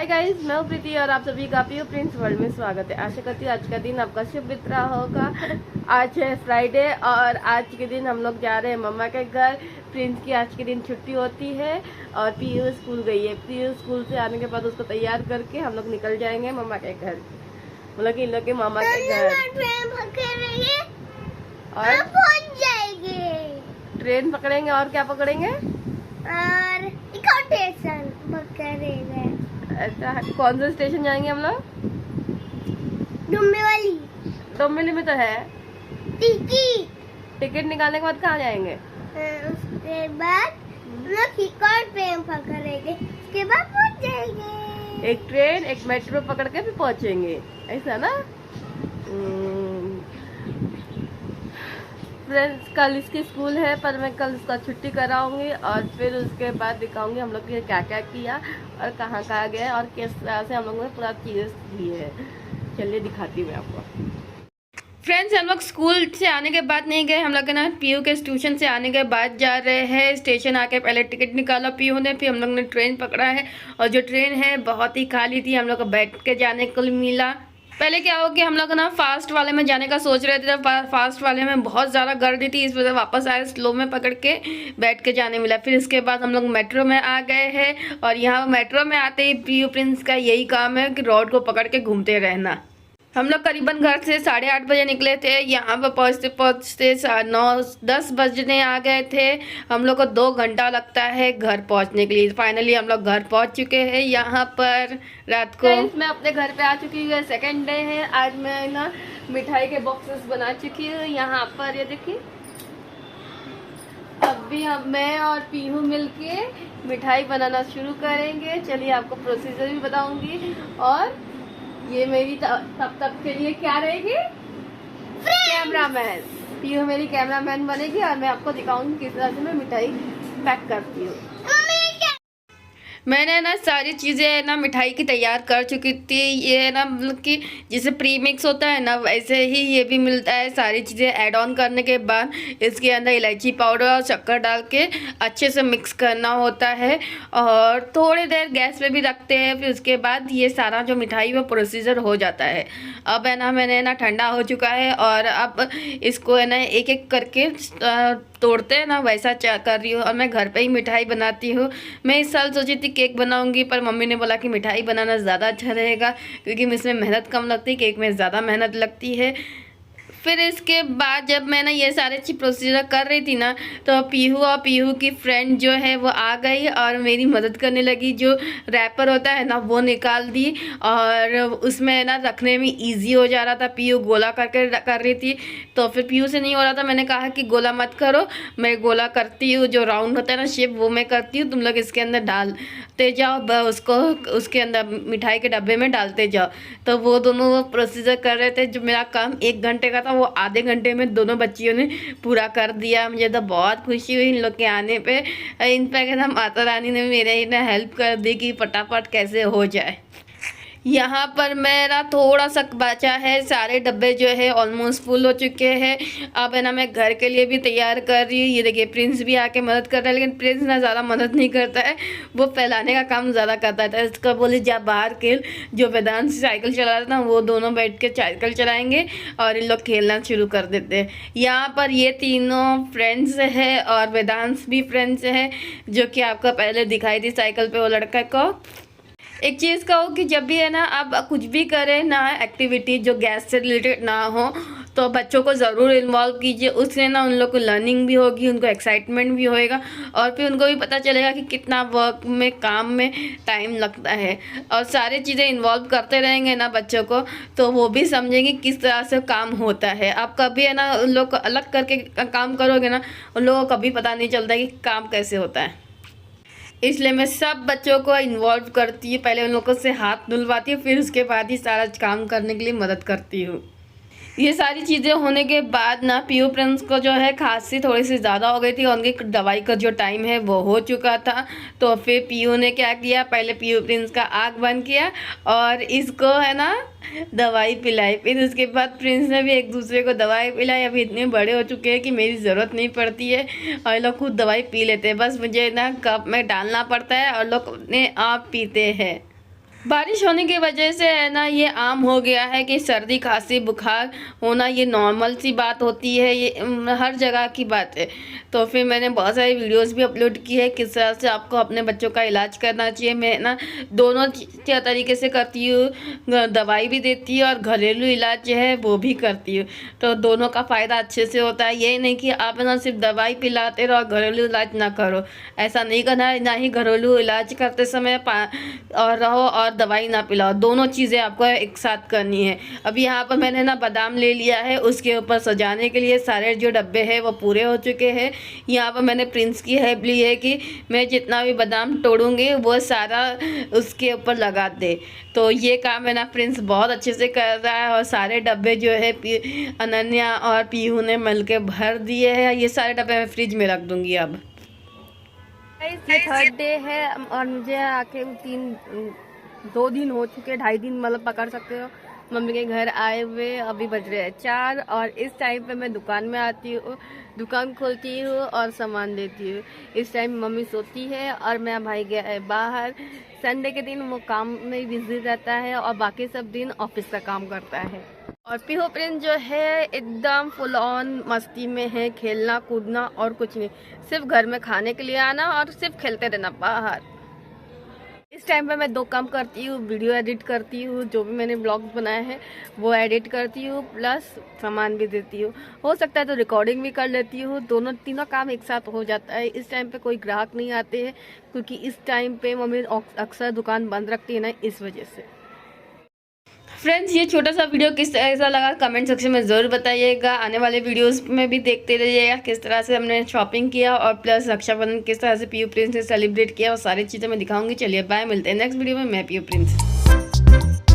Hi guys, मैं हूँ प्रीति और आप सभी का पीयू प्रिंस वर्ल्ड में स्वागत है। आशा करती हूँ आज का दिन आपका शुभ बीत रहा होगा। आज है फ्राइडे और आज के दिन हम लोग जा रहे हैं मम्मा के घर। प्रिंस की आज के दिन छुट्टी होती है और पीयू स्कूल गई है। पीयू स्कूल से आने के बाद उसको तैयार करके हम लोग निकल जाएंगे मम्मा के घर, मतलब इन लोग के मामा के घर। और पहुंच जाएंगे, ट्रेन पकड़ेंगे और क्या पकड़ेंगे? और स्टेशन पकड़ेंगे। अच्छा, कौन सा स्टेशन जाएंगे हम लोग? डोंबिवली में तो है। टिकट निकालने के बाद कहाँ जाएंगे? उसके बाद लोग ट्रेन पकड़ेंगे, उसके बाद पहुंच जाएंगे। एक ट्रेन एक मेट्रो पकड़ के फिर पहुंचेंगे, ऐसा ना? फ्रेंड्स, कल इसकी स्कूल है पर मैं कल उसका छुट्टी कराऊंगी और फिर उसके बाद दिखाऊंगी हम लोग ने क्या क्या किया और कहाँ कहाँ गए और किस तरह से हम लोगों ने पूरा चीज़ें की है। चलिए दिखाती हूँ मैं आपको। फ्रेंड्स, हम लोग स्कूल से आने के बाद नहीं गए, हम लोग ना पीयू के ट्यूशन से आने के बाद जा रहे हैं। स्टेशन आके पहले टिकट निकाला पीयू ने, फिर हम लोग ने ट्रेन पकड़ा है और जो ट्रेन है बहुत ही खाली थी, हम लोग को बैठ के जाने को मिला। पहले क्या हो कि हम लोग ना फास्ट वाले में जाने का सोच रहे थे, तो फास्ट वाले में बहुत ज़्यादा गर्दी थी, इस वजह से वापस आए, स्लो में पकड़ के बैठ के जाने मिला। फिर इसके बाद हम लोग मेट्रो में आ गए हैं और यहाँ मेट्रो में आते ही पीयू प्रिंस का यही काम है कि रोड को पकड़ के घूमते रहना। हम लोग करीबन घर से 8:30 बजे निकले थे, यहाँ पर पहुँचते पहुँचते 9-10 बजने आ गए थे। हम लोग को 2 घंटा लगता है घर पहुँचने के लिए। फाइनली हम लोग घर पहुँच चुके हैं यहाँ पर रात को। मैं अपने घर पे आ चुकी हूँ, सेकंड डे है आज। मैं ना मिठाई के बॉक्सेस बना चुकी हूँ यहाँ पर, ये देखिए। अभी मैं और पीहू मिलके मिठाई बनाना शुरू करेंगे। चलिए आपको प्रोसीजर भी बताऊंगी। और ये मेरी तब के लिए क्या रहेगी? कैमरामैन। पीहू मेरी कैमरामैन बनेगी और मैं आपको दिखाऊंगी किस तरह से मैं मिठाई पैक करती हूँ। मैंने ना सारी चीज़ें ना मिठाई की तैयार कर चुकी थी। ये ना मतलब कि जैसे प्री मिक्स होता है ना, वैसे ही ये भी मिलता है। सारी चीज़ें ऐड ऑन करने के बाद इसके अंदर इलायची पाउडर और शक्कर डाल के अच्छे से मिक्स करना होता है और थोड़ी देर गैस पे भी रखते हैं। फिर उसके बाद ये सारा जो मिठाई वो प्रोसीजर हो जाता है। अब है ना मैंने ना ठंडा हो चुका है और अब इसको है ना एक एक करके तोड़ते हैं ना, वैसा कर रही हूँ। और मैं घर पे ही मिठाई बनाती हूँ। मैं इस साल सोची थी केक बनाऊंगी, पर मम्मी ने बोला कि मिठाई बनाना ज़्यादा अच्छा रहेगा क्योंकि इसमें मेहनत कम लगती है, केक में ज़्यादा मेहनत लगती है। फिर इसके बाद जब मैं ना ये सारे चीज़ प्रोसीजर कर रही थी ना, तो पीहू और पीहू की फ्रेंड जो है वो आ गई और मेरी मदद करने लगी। जो रैपर होता है ना वो निकाल दी और उसमें ना रखने में इजी हो जा रहा था। पीहू गोला करके कर रही थी, तो फिर पीहू से नहीं हो रहा था। मैंने कहा कि गोला मत करो, मैं गोला करती हूँ, जो राउंड होता है ना शेप वो मैं करती हूँ, तुम लोग इसके अंदर डालते जाओ, उसको उसके अंदर मिठाई के डब्बे में डालते जाओ। तो वो दोनों वो प्रोसीजर कर रहे थे। जो मेरा काम 1 घंटे का था वो आधे घंटे में दोनों बच्चियों ने पूरा कर दिया। मुझे तो बहुत खुशी हुई इन लोग के आने पे। इनफैक्ट ना माता रानी ने मेरे ही ना हेल्प कर दी कि फटाफट कैसे हो जाए। यहाँ पर मेरा थोड़ा सा बचा है, सारे डब्बे जो है ऑलमोस्ट फुल हो चुके हैं। अब है ना मैं घर के लिए भी तैयार कर रही हूँ। ये देखिए प्रिंस भी आके मदद कर रहा है, लेकिन प्रिंस ना ज़्यादा मदद नहीं करता है, वो फैलाने का काम ज़्यादा करता था। इसका बोले जा बाहर खेल। जो वेदांत साइकिल चला रहा था वो दोनों बैठ के साइकिल चलाएंगे और इन लोग खेलना शुरू कर देते हैं। यहाँ पर ये तीनों फ्रेंड्स है और वेदांत भी फ्रेंड्स है, जो कि आपको पहले दिखाई थी साइकिल पर वो लड़का को। एक चीज़ कहो कि जब भी है ना आप कुछ भी करें ना, एक्टिविटी जो गैस से रिलेटेड ना हो, तो बच्चों को ज़रूर इन्वॉल्व कीजिए। उससे ना उन लोग को लर्निंग भी होगी, उनको एक्साइटमेंट भी होएगा और फिर उनको भी पता चलेगा कि कितना वर्क में काम में टाइम लगता है। और सारी चीज़ें इन्वॉल्व करते रहेंगे ना बच्चों को, तो वो भी समझेंगे किस तरह से काम होता है। आप कभी है ना उन लोग को अलग करके काम करोगे ना, उन लोगों को कभी पता नहीं चलता कि काम कैसे होता है। इसलिए मैं सब बच्चों को इन्वॉल्व करती हूँ। पहले उन लोगों से हाथ धुलवाती हूँ, फिर उसके बाद ही सारा काम करने के लिए मदद करती हूँ। ये सारी चीज़ें होने के बाद ना पीयू प्रिंस को जो है खांसी थोड़ी सी ज़्यादा हो गई थी और उनकी दवाई का जो टाइम है वो हो चुका था। तो फिर पीयू ने क्या किया, पहले पीयू प्रिंस का आँख बंद किया और इसको है ना दवाई पिलाई। फिर उसके बाद प्रिंस ने भी एक दूसरे को दवाई पिलाई। अभी इतने बड़े हो चुके हैं कि मेरी ज़रूरत नहीं पड़ती है और लोग खुद दवाई पी लेते हैं, बस मुझे ना कप में डालना पड़ता है और लोग अपने आप पीते हैं। बारिश होने की वजह से है ना ये आम हो गया है कि सर्दी खांसी बुखार होना ये नॉर्मल सी बात होती है, ये हर जगह की बात है। तो फिर मैंने बहुत सारी वीडियोस भी अपलोड की है किस तरह से आपको अपने बच्चों का इलाज करना चाहिए। मैं ना दोनों तरीके से करती हूँ, दवाई भी देती हूँ और घरेलू इलाज जो है वो भी करती हूँ। तो दोनों का फ़ायदा अच्छे से होता है। ये नहीं कि आप ना सिर्फ दवाई पिलाते रहो और घरेलू इलाज ना करो, ऐसा नहीं करना है। ना ही घरेलू इलाज करते समय और रहो और दवाई ना पिलाओ, दोनों चीज़ें आपको एक साथ करनी है। अब यहाँ पर मैंने ना बादाम ले लिया है, उसके ऊपर सजाने के लिए सारे जो डब्बे हैं वो पूरे हो चुके हैं। यहाँ पर मैंने प्रिंस की हेल्प ली है कि मैं जितना भी बादाम तोड़ूंगी वो सारा उसके ऊपर लगा दे। तो ये काम है ना प्रिंस बहुत अच्छे से कर रहा है और सारे डब्बे जो है अनन्या और पीहू ने मिल के भर दिए हैं। ये सारे डब्बे मैं फ्रिज में रख दूँगी। अब ये थर्ड डे है और मुझे आके 2 दिन हो चुके, 2.5 दिन मतलब पकड़ सकते हो मम्मी के घर आए हुए। अभी बज रहे हैं 4 और इस टाइम पे मैं दुकान में आती हूँ, दुकान खोलती हूँ और सामान देती हूँ। इस टाइम मम्मी सोती है और मेरा भाई गया है बाहर। संडे के दिन वो काम में बिजी रहता है और बाकी सब दिन ऑफिस का काम करता है। और पीहू प्रिंस जो है एकदम फुल ऑन मस्ती में है, खेलना कूदना और कुछ नहीं, सिर्फ घर में खाने के लिए आना और सिर्फ खेलते रहना बाहर। इस टाइम पे मैं 2 काम करती हूँ, वीडियो एडिट करती हूँ, जो भी मैंने ब्लॉग्स बनाए हैं वो एडिट करती हूँ, प्लस सामान भी देती हूँ। हो सकता है तो रिकॉर्डिंग भी कर लेती हूँ, तीनों काम एक साथ हो जाता है। इस टाइम पे कोई ग्राहक नहीं आते हैं क्योंकि इस टाइम पे मम्मी अक्सर दुकान बंद रखती है ना, इस वजह से। फ्रेंड्स ये छोटा सा वीडियो किस तरह ऐसा लगा कमेंट सेक्शन में ज़रूर बताइएगा। आने वाले वीडियोस में भी देखते रहिएगा किस तरह से हमने शॉपिंग किया और प्लस रक्षाबंधन किस तरह से पीयू प्रिंस ने सेलिब्रेट किया और सारी चीज़ें मैं दिखाऊंगी। चलिए बाय, मिलते हैं नेक्स्ट वीडियो में। मैं पीयू प्रिंस।